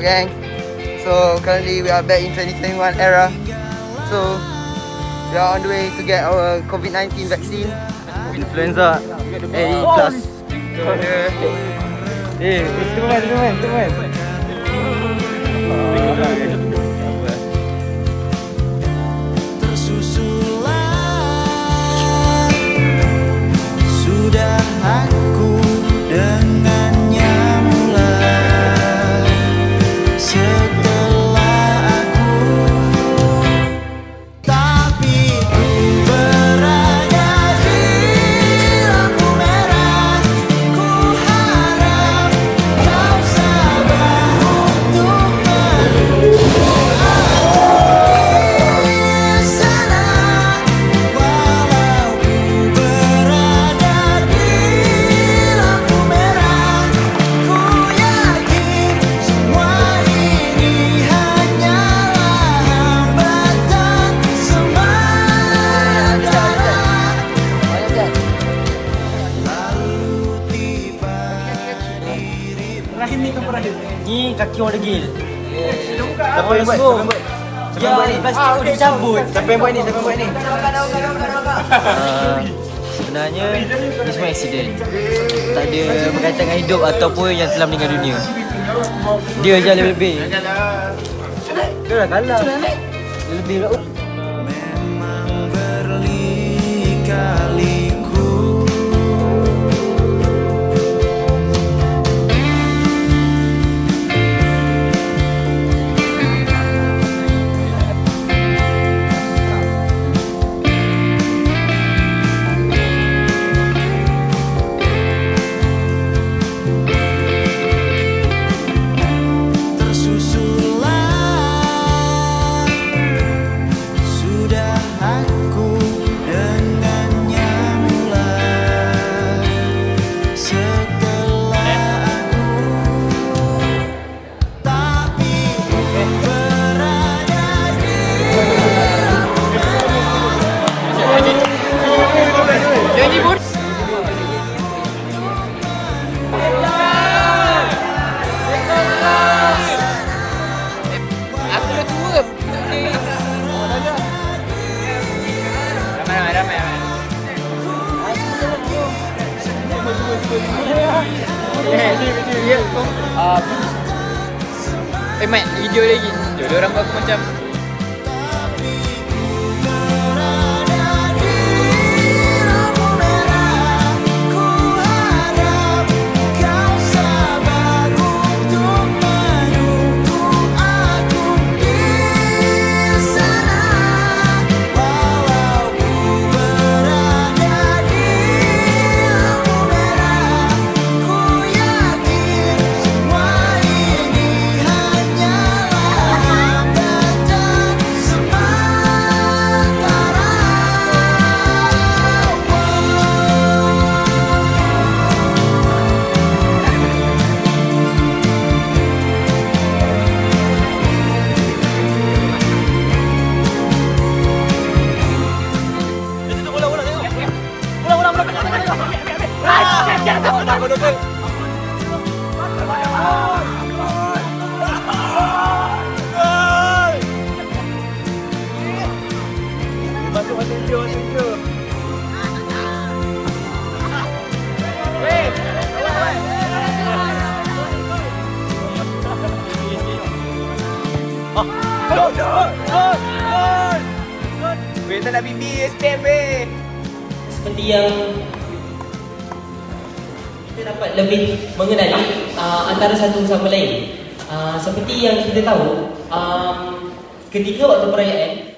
up, gang? So currently we are back in 2021 era. So we are on the way to get our COVID-19 vaccine. Influenza A plus. Teman. Sudah aku dengannya mulai setelah aku, tapi ku berada di lampu merah. Ku harap kau sabar untuk menunggu aku di sana, walau ku berada di lampu merah. Ku yakin semua ini hanyalah hambatan sementara. Lalu tiba dirimu. Rahim ni kan Rahim. Ni kaki orang degil. Siapa yang buat? Ya, plastik udah dicabut. Siapa yang buat ni? Sebenarnya ni semua aksiden. Tak ada berkaitan dengan hidup ataupun yang telah meninggal dunia. Dia je lebih. Dia dah kalah. Dia lebih kat Memang berlika-liku. Tersusulah, sudah aku dengannya mulai setelah aku, tapi ku berada di lampu Mat, video lagi. Dia orang aku macam berada di lampu merah. Ku harap kau sabar untuk menunggu aku di sana, walau ku berada di lampu merah. Ku yakin semua ini hanyalah hambatan sementara. Weh, tak nak bibi, step weh. seperti yang kita dapat lebih mengenali antara satu sama lain. Seperti yang kita tahu, ketika waktu perayaan